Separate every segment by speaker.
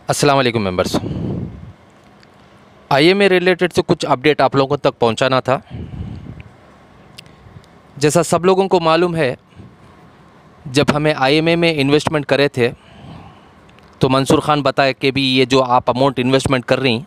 Speaker 1: अस्सलाम वालेकुम members. IMA related से कुछ अपडेट आप लोगों तक पहुंचाना था। जैसा सब लोगों को मालूम है, जब हमें आईएमए में इन्वेस्टमेंट करे थे तो मंसूर खान बताए कि भी ये जो आप अमाउंट इन्वेस्टमेंट कर रही,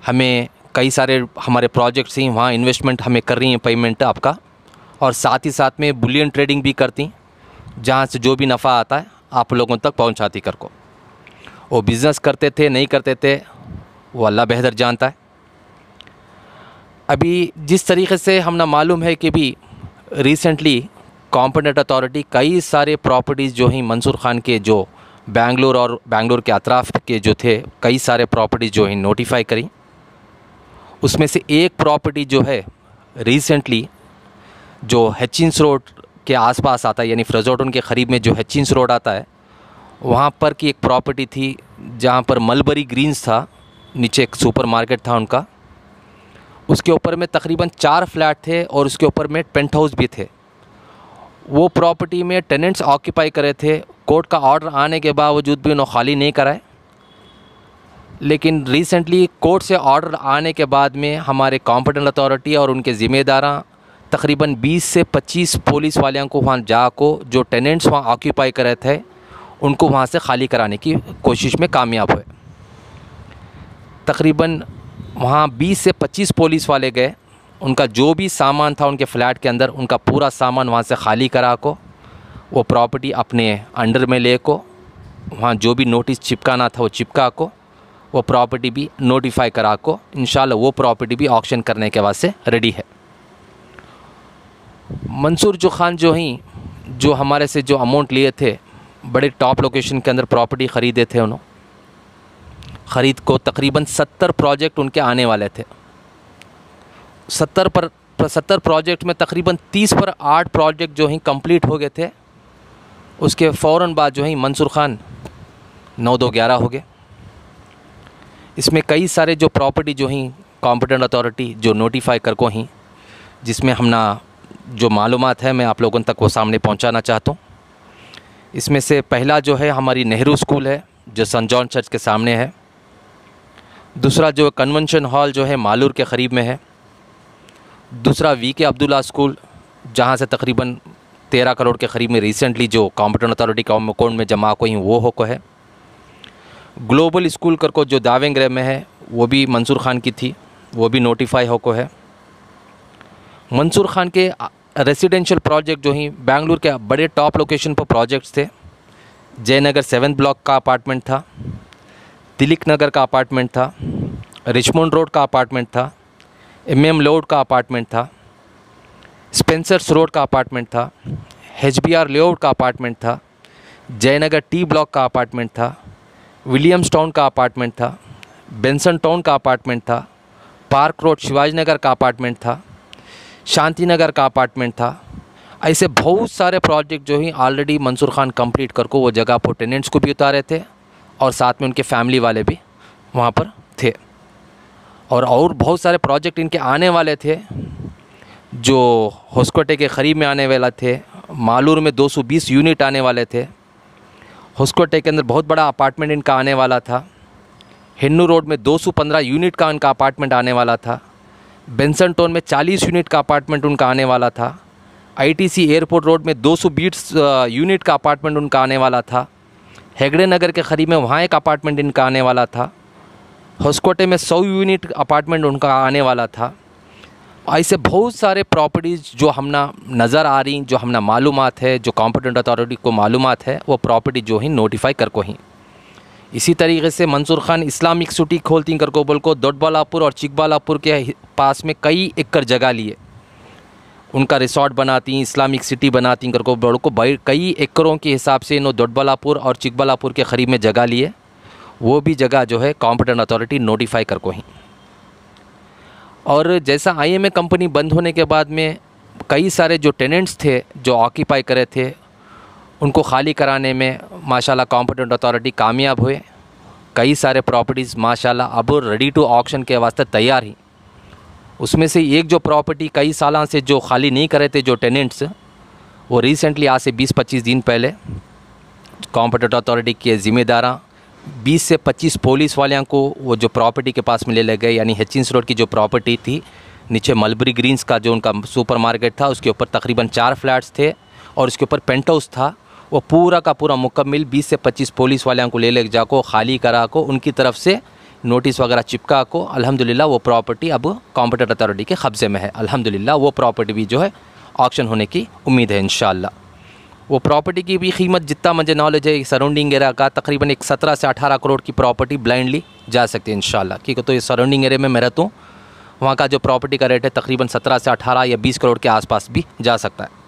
Speaker 1: हमें कई सारे हमारे प्रोजेक्ट्स ही वहाँ इन्वेस्टमेंट हमें कर रही हैं पेमेंट आपका, और साथ ही साथ में बुलियन ट्रेडिंग भी करती, जहाँ से जो भी नफ़ा आता है आप लोगों तक पहुँचाती कर को। वो बिज़नेस करते थे नहीं करते थे वो अल्लाह बेहतर जानता है। अभी जिस तरीके से हमने मालूम है कि भी रिसेंटली कॉम्पिटेंट अथॉरिटी कई सारे प्रॉपर्टीज़ जो ही मंसूर खान के जो बेंगलोर और बेंगलोर के अतराफ़ के जो थे कई सारे प्रॉपर्टीज़ जो ही नोटिफाई करी। उसमें से एक प्रॉपर्टी जो है रिसेंटली जो हेचिंस रोड के आसपास आता है, यानी फ्रजोटन के क़रीब में जो हेचिंस रोड आता है, वहाँ पर की एक प्रॉपर्टी थी जहाँ पर मलबरी ग्रीन्स था, नीचे एक सुपरमार्केट था उनका। उसके ऊपर में तकरीबन 4 फ्लैट थे और उसके ऊपर में पेंट हाउस भी थे। वो प्रॉपर्टी में टेनेंट्स ऑक्यूपाई करे थे। कोर्ट का ऑर्डर आने के बावजूद भी उन्होंने खाली नहीं कराए, लेकिन रिसेंटली कोर्ट से ऑर्डर आने के बाद में हमारे कॉम्पिटेंट अथॉरिटी और उनके ज़िम्मेदार तकरीबन 20 से 25 पुलिस वालियों को वहाँ जाको जो टेनेंट्स वहाँ ऑक्यूपाई करे थे उनको वहाँ से खाली कराने की कोशिश में कामयाब हुए। तकरीबन वहाँ 20 से 25 पुलिस वाले गए, उनका जो भी सामान था उनके फ़्लैट के अंदर उनका पूरा सामान वहाँ से खाली करा को वो प्रॉपर्टी अपने अंडर में ले को वहाँ जो भी नोटिस चिपकाना था वो चिपका को वो प्रॉपर्टी भी नोटिफाई करा को इंशाल्लाह वो प्रॉपर्टी भी ऑक्शन करने के वास्ते रेडी है। मंसूर खान जो हमारे से जो अमाउंट लिए थे, बड़े टॉप लोकेशन के अंदर प्रॉपर्टी ख़रीदे थे उन्होंने। ख़रीद को तकरीबन 70 प्रोजेक्ट उनके आने वाले थे। 70 प्रोजेक्ट में तकरीबन 30 पर 8 प्रोजेक्ट जो ही कंप्लीट हो गए थे। उसके फ़ौरन बाद जो ही मंसूर खान 9-2-11 हो गए। इसमें कई सारे जो प्रॉपर्टी जो ही कॉम्पिटेंट अथॉरिटी जो नोटिफाई कर को ही, जिसमें हमना जो मालूमात है मैं आप लोगों तक वो सामने पहुंचाना चाहता हूँ। इसमें से पहला जो है हमारी नेहरू स्कूल है जो सन जॉन चर्च के सामने है। दूसरा जो कन्वेंशन हॉल जो है मालूर के क़रीब में है। दूसरा वीके अब्दुल्ला स्कूल जहाँ से तकरीबन 13 करोड़ के क़रीब में रिसेंटली जो कॉम्पिटेंट अथॉरिटी का अकाउंट में जमा को ही वो हो को है। ग्लोबल स्कूल कर को जो दावेंगरे में है वो भी मंसूर खान की थी, वो भी नोटिफाई हो को है। मंसूर खान के रेसिडेंशियल प्रोजेक्ट जो ही बेंगलुरु के बड़े टॉप लोकेशन पर प्रोजेक्ट्स थे। जयनगर 7th ब्लॉक का अपार्टमेंट था, तिलक नगर का अपार्टमेंट था, रिचमंड रोड का अपार्टमेंट था, MM लेआउट का अपार्टमेंट था, स्पेंसर्स रोड का अपार्टमेंट था, HBR लेआउट का अपार्टमेंट था, जयनगर T ब्लॉक का अपार्टमेंट था, विलियम्स टाउन का अपार्टमेंट था, बेंसन टाउन का अपार्टमेंट था, पार्क रोड शिवाजी नगर का अपार्टमेंट था, शांति नगर का अपार्टमेंट था। ऐसे बहुत सारे प्रोजेक्ट जो ही ऑलरेडी मंसूर खान कंप्लीट कर को वो जगह पर टेनेंट्स को भी उतारे थे और साथ में उनके फैमिली वाले भी वहाँ पर थे। और बहुत सारे प्रोजेक्ट इनके आने वाले थे जो होस्कोटे के क़रीब में आने वाला थे। मालूर में 220 यूनिट आने वाले थे। होस्कोटे के अंदर बहुत बड़ा अपार्टमेंट इनका आने वाला था। हिन्नू रोड में 215 यूनिट का इनका अपार्टमेंट आने वाला था। बेंसन टाउन में 40 यूनिट का अपार्टमेंट उनका आने वाला था। ITC एयरपोर्ट रोड में 220 यूनिट का अपार्टमेंट उनका आने वाला था। हेगड़े नगर के क़रीब में वहाँ एक अपार्टमेंट इनका आने वाला था। होस्कोटे में 100 यूनिट अपार्टमेंट उनका आने वाला था। ऐसे बहुत सारे प्रॉपर्टीज़ जो हमना नज़र आ रही, जो हमना मालूमात है, जो कॉम्पिटेंट अथॉरिटी को मालूमात है, वो प्रॉपर्टी जो ही नोटिफाई कर को ही। इसी तरीके से मंसूर खान इस्लामिक सिटी खोलती कर को बोल को दोडबलापुर और चिकबालापुर के पास में कई एकड़ जगह लिए उनका रिसोर्ट बनाती, इस्लामिक सिटी बनाती कर को बोल को कई एकड़ों के हिसाब से इन्होंने दोडबलापुर और चिकबालापुर के क़रीब में जगह लिए। वो भी जगह जो है कॉम्पिटेंट अथॉरिटी नोटिफाई कर को ही। और जैसा IMA कंपनी बंद होने के बाद में कई सारे जो टेनेंट्स थे जो ऑक्यूपाई करे थे उनको खाली कराने में माशाल्लाह कॉम्पिटेंट अथॉरिटी कामयाब हुए। कई सारे प्रॉपर्टीज़ माशाल्लाह अब रेडी टू ऑक्शन के वास्ते तैयार ही। उसमें से एक जो प्रॉपर्टी कई सालों से जो खाली नहीं करे थे जो टेनेंट्स, वो रिसेंटली आज से 20-25 दिन पहले कॉम्पिटेंट अथॉरिटी के ज़िम्मेदार 20 से 25 पुलिस वालियों को वो जो प्रॉपर्टी के पास में ले गए, यानी हिचिंस रोड की जो प्रॉपर्टी थी, नीचे मलबरी ग्रीन्स का जो उनका सुपरमार्केट था, उसके ऊपर तकरीबन 4 फ्लैट्स थे और उसके ऊपर पेंट हाउस था। वो पूरा का पूरा मुकम्मल 20 से 25 पुलिस वालियों को ले जाको खाली करा को उनकी तरफ से नोटिस वगैरह चिपका को अल्हम्दुलिल्लाह वो प्रॉपर्टी अब कॉम्पिटेंट अथॉरिटी के कब्ज़े में है। अल्हम्दुलिल्लाह वो प्रॉपर्टी भी जो है ऑक्शन होने की उम्मीद है इंशाअल्लाह। वो प्रॉपर्टी की भी कीमत जितना मुझे नॉलेज है सराउंडिंग एरिया का, तकरीबन एक 17 से 18 करोड़ की प्रॉपर्टी ब्लाइंडली जा सकती है इंशाअल्लाह। ठीक है, तो ये सराउंडिंग एरिया में मैं रहता हूँ, वहाँ का जो प्रॉपर्टी का रेट है तकरीबन 17 से 18 या 20 करोड़ के आसपास भी जा सकता है।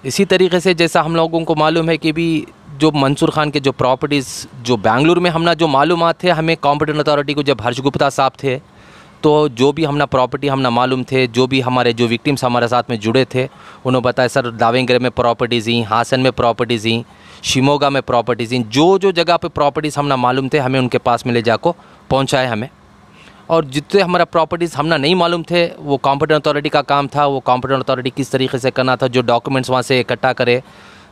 Speaker 1: इसी तरीके से जैसा हम लोगों को मालूम है कि भी जो मंसूर खान के जो प्रॉपर्टीज़ जो बेंगलुरु में हमना जो मालूमात थे, हमें कॉम्पिटेंट अथॉरिटी को जब हर्ष गुप्ता साहब थे तो जो भी हमना प्रॉपर्टी हमना मालूम थे, जो भी हमारे जो विक्टिम्स हमारे साथ में जुड़े थे, उन्होंने बताया सर दावेंगरे में प्रॉपर्टीज़ ही, हासन में प्रॉपर्टीज़ ही, शिमोगा में प्रॉपर्टीज़ ही, जो जगह पे प्रॉपर्टीज़ हमना मालूम थे हमें उनके पास में ले जाको पहुँचाए हमें। और जितने हमारा प्रॉपर्टीज़ हमना नहीं मालूम थे वो कॉम्पिटेंट अथॉरिटी का काम था। वो कॉम्पिटेंट अथॉरिटी किस तरीके से करना था, जो डॉक्यूमेंट्स वहाँ से इकट्ठा करे,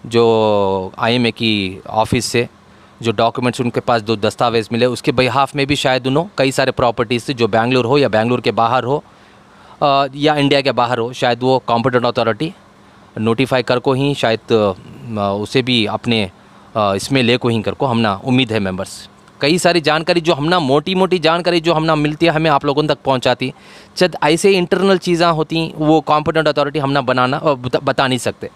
Speaker 1: जो IMA की ऑफिस से जो डॉक्यूमेंट्स उनके पास जो दस्तावेज़ मिले, उसके बिहाफ में भी शायद उन्होंने कई सारे प्रॉपर्टीज़ जो बेंगलुर हो या बेंगलुर के बाहर हो या इंडिया के बाहर हो, शायद वो कॉम्पिटेंट अथॉरिटी नोटिफाई कर को ही शायद उसे भी अपने इसमें ले को ही कर को हमना उम्मीद है मेंबर्स। कई सारी जानकारी जो हमना मोटी जानकारी जो हमना मिलती है हमें आप लोगों तक पहुंचाती, जब ऐसे इंटरनल चीज़ें होती वो कॉम्पिटेंट अथॉरिटी हमना बता नहीं सकते।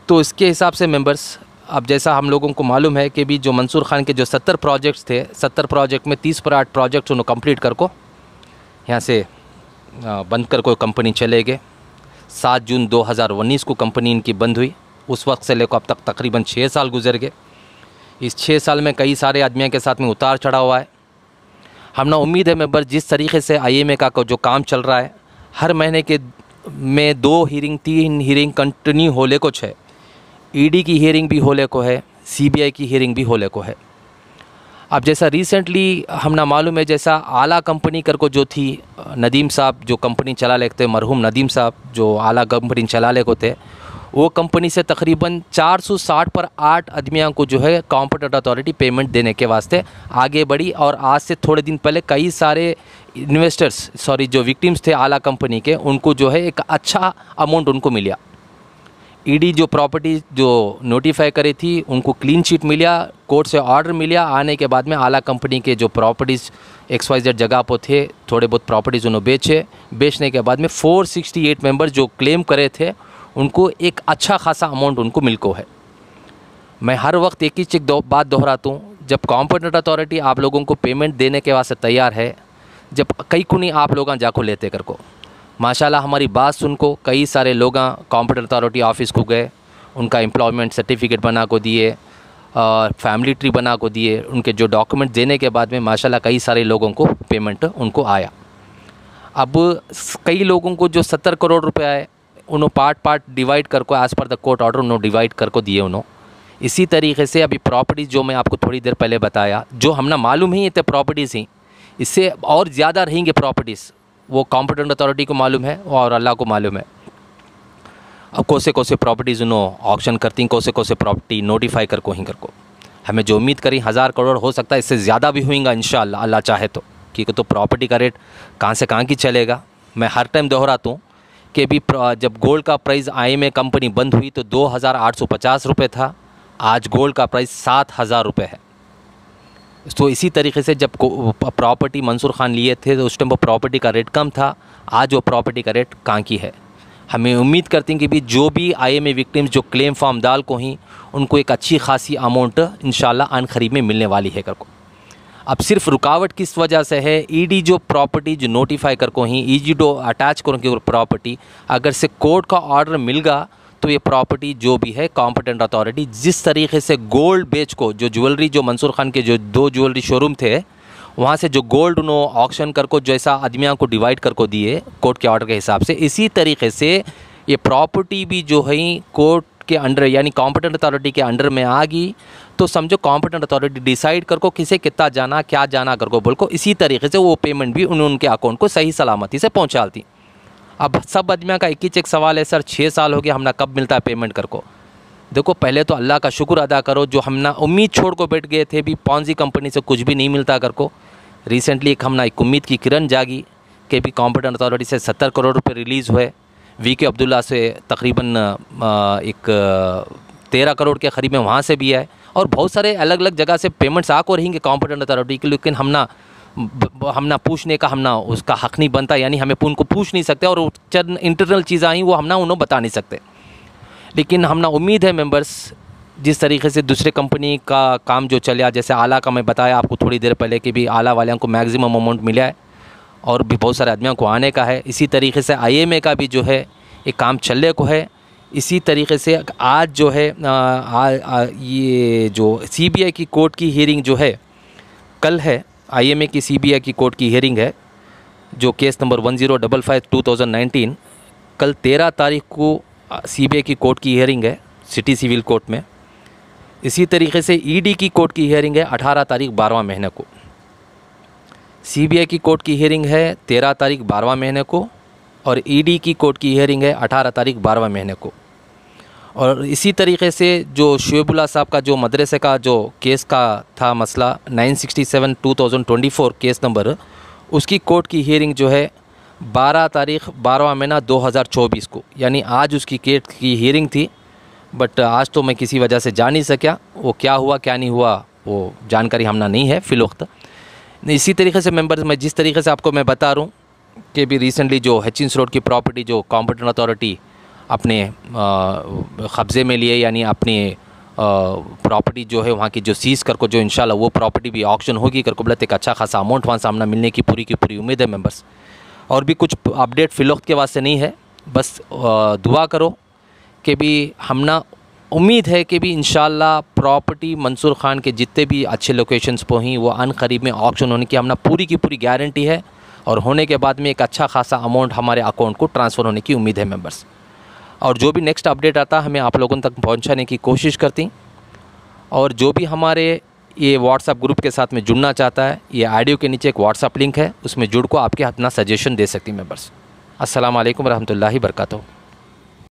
Speaker 1: तो इसके हिसाब से मेंबर्स अब जैसा हम लोगों को मालूम है कि भी जो मंसूर खान के जो 70 प्रोजेक्ट्स थे, 70 प्रोजेक्ट में 30 पर 8 प्रोजेक्ट्स उन्होंने कंप्लीट कर को यहाँ से बंद कर को कंपनी चले गए। 7 जून 2019 को कंपनी इनकी बंद हुई। उस वक्त से लेकर अब तक तकरीबन 6 साल गुजर गए। इस 6 साल में कई सारे आदमियों के साथ में उतार चढ़ा हुआ है। हमने उम्मीद है मेंबर जिस तरीके से IMA का जो काम चल रहा है, हर महीने के में 2 हीयरिंग 3 हीयरिंग कंटिन्यू होले को है। ED की हीयरिंग भी होले को है, CBI की हीयरिंग भी होले को है। अब जैसा रिसेंटली हमना मालूम है, जैसा आला कंपनी कर को जो थी, नदीम साहब जो कंपनी चला लेते, मरहूम नदीम साहब जो आला कंपनी चला ले को थे, वो कंपनी से तकरीबन 460 पर 8 आदमियों को जो है कॉम्पिटेंट अथॉरिटी पेमेंट देने के वास्ते आगे बढ़ी। और आज से थोड़े दिन पहले कई सारे जो विक्टिम्स थे आला कंपनी के, उनको जो है एक अच्छा अमाउंट उनको मिला। ED जो प्रॉपर्टी जो नोटिफाई करी थी उनको क्लीन शीट मिला, कोर्ट से ऑर्डर मिला। आने के बाद में आला कंपनी के जो प्रॉपर्टीज़ XYZ जगह पर थे, थोड़े बहुत प्रॉपर्टीज़ उन्होंने बेचे। बेचने के बाद में 468 मेंबर्स जो क्लेम करे थे उनको एक अच्छा खासा अमाउंट उनको मिलको है। मैं हर वक्त एक ही बात दोहराता हूँ, जब कॉम्पिटेंट अथॉरिटी आप लोगों को पेमेंट देने के वास्ते तैयार है, जब कई कुनी आप लोग जाको लेते कर को, माशाल्लाह हमारी बात सुन को कई सारे लोग कॉम्पिटेंट अथॉरिटी ऑफिस को गए, उनका एम्प्लॉयमेंट सर्टिफिकेट बना को दिए, फैमिली ट्री बना को दिए। उनके जो डॉक्यूमेंट देने के बाद में माशाल्लाह कई सारे लोगों को पेमेंट उनको आया। अब कई लोगों को जो 70 करोड़ रुपये आए, उन्होंने पार्ट डिवाइड कर को as per the court order उन्होंने डिवाइड कर को दिए उन्होंने। इसी तरीके से अभी प्रॉपर्टीज़ जो मैं आपको थोड़ी देर पहले बताया, जो हमने मालूम ही थे प्रॉपर्टीज़ ही, इससे और ज़्यादा रहेंगे प्रॉपर्टीज़, वो कॉम्पिटेंट अथॉरिटी को मालूम है और अल्लाह को मालूम है। अब कौसे प्रॉपर्टीज़ उन्होंने ऑक्शन करती, कौसे प्रॉपर्टी नोटिफाई कर को ही कर को हमें जो उम्मीद करी 1000 करोड़ हो सकता है, इससे ज़्यादा भी होएगा इंशाअल्लाह, अल्लाह चाहे तो। क्योंकि तो प्रॉपर्टी का रेट कहाँ से कहाँ की चलेगा। मैं हर टाइम दोहराता हूँ कि भी जब गोल्ड का प्राइस IMA कंपनी बंद हुई तो 2850 रुपये था, आज गोल्ड का प्राइस 7000 रुपये है। तो इसी तरीके से जब प्रॉपर्टी मंसूर खान लिए थे तो उस टाइम वो प्रॉपर्टी का रेट कम था, आज वो प्रॉपर्टी का रेट कहाँ की है। हमें उम्मीद करते हैं कि भी जो भी IMA विक्टिम्स जो क्लेम फॉर्म डाल को ही, उनको एक अच्छी खासी अमाउंट इंशाल्लाह आन खरीद में मिलने वाली है कर को। अब सिर्फ रुकावट किस वजह से है, ED जो प्रॉपर्टी जो नोटिफाई कर को ही, EG जो अटैच करो की प्रॉपर्टी, अगर से कोर्ट का ऑर्डर मिल गया तो ये प्रॉपर्टी जो भी है कॉम्पिटेंट अथॉरिटी जिस तरीके से गोल्ड बेच को, जो ज्वेलरी जो मंसूर खान के जो 2 ज्वेलरी शोरूम थे, वहाँ से जो गोल्ड उन्होंने ऑक्शन कर को जैसा आदमियों को डिवाइड कर को दिए कोर्ट के ऑर्डर के हिसाब से, इसी तरीके से ये प्रॉपर्टी भी जो है कोर्ट के अंडर यानी कॉम्पिटेंट अथॉरिटी के अंडर में आ गई तो समझो कॉम्पिटेंट अथॉरिटी डिसाइड कर को किसे कितना जाना क्या जाना कर को बोल को, इसी तरीके से वो पेमेंट भी उनके अकाउंट को सही सलामती से पहुँचाती। अब सब आदमियों का एक ही चेक सवाल है, सर 6 साल हो गया, हमने कब मिलता है पेमेंट कर को। देखो पहले तो अल्लाह का शुक्र अदा करो, जो हम ना उम्मीद छोड़ को बैठ गए थे भी पॉन्जी कंपनी से कुछ भी नहीं मिलता कर को। रिसेंटली एक हम ना एक उम्मीद की किरण जागी कि भी कॉम्पिटेंट अथॉरिटी से 70 करोड़ रुपए रिलीज़ हुए, वीके अब्दुल्ला से तकरीबन एक 13 करोड़ के करीब में वहाँ से भी है, और बहुत सारे अलग अलग जगह से पेमेंट्स आको रहेंगे कॉम्पिटेंट अथॉरिटी के, लेकिन हम ना पूछने का हम ना उसका हक़ नहीं बनता, यानी हमें उनको पूछ नहीं सकते, और चंद इंटरनल चीज़ें आई वो हम ना उन्हें बता नहीं सकते। लेकिन हम ना उम्मीद है मेंबर्स, जिस तरीके से दूसरे कंपनी का काम जो चला, जैसे आला का मैं बताया आपको थोड़ी देर पहले कि भी आला वालों को मैक्सिमम अमाउंट मिला है और भी बहुत सारे आदमियों को आने का है। इसी तरीके से IMA का भी जो है एक काम चलने को है। इसी तरीके से आज जो है ये जो CBI की कोर्ट की हियरिंग जो है कल है, IMA की CBI की कोर्ट की हियरिंग है, जो केस नंबर 1055/2019 कल 13 तारीख को CBI की कोर्ट की हियरिंग है सिटी सिविल कोर्ट में। इसी तरीके से ED की कोर्ट की हियरिंग है 18 तारीख 12वां महीने को। CBI की कोर्ट की हियरिंग है 13 तारीख 12वां महीने को, और ED की कोर्ट की हियरिंग है 18 तारीख 12वां महीने को। और इसी तरीके से जो शुएबुल्लाह साहब का जो मदरसे का जो केस का था मसला 967/2024 केस नंबर, उसकी कोर्ट की हियरिंग जो है 12 तारीख 12वां महीना 2024 को, यानी आज उसकी केस की हियरिंग थी। बट आज तो मैं किसी वजह से जा नहीं सका, वो क्या हुआ क्या नहीं हुआ वो जानकारी हमना नहीं है फ़िलवक्त। इसी तरीके से मेंबर्स, मैं जिस तरीके से आपको मैं बता रहा हूँ कि भी रिसेंटली जो हचिंस रोड की प्रॉपर्टी जो कॉम्पिटेंट अथॉरिटी अपने कब्ज़े में लिए, यानी अपनी प्रॉपर्टी जो है वहाँ की जो सीज़ कर को, जो इंशाल्लाह वो प्रॉपर्टी भी ऑक्शन होगी कर को, बोलते एक अच्छा खासा अमाउंट वहाँ सामना मिलने की पूरी उम्मीद है मेंबर्स। और भी कुछ अपडेट फ़िलवक्त के वास्ते नहीं है, बस दुआ करो कि भी हमना उम्मीद है कि भी इंशाल्लाह प्रॉपर्टी मंसूर खान के जितने भी अच्छे लोकेशंस पर ही वो अनकरीब में ऑक्शन होने की हमना पूरी की पूरी गारंटी है, और होने के बाद में एक अच्छा खासा अमाउंट हमारे अकाउंट को ट्रांसफ़र होने की उम्मीद है मेंबर्स। और जो भी नेक्स्ट अपडेट आता हमें आप लोगों तक पहुंचाने की कोशिश करती, और जो भी हमारे ये व्हाट्सएप ग्रुप के साथ में जुड़ना चाहता है, ये ऑडियो के नीचे एक व्हाट्सएप लिंक है, उसमें जुड़ को आपके अपना सजेशन दे सकती मेंबर्स। अस्सलाम वालेकुम रहमतुल्लाहि बरकातहू।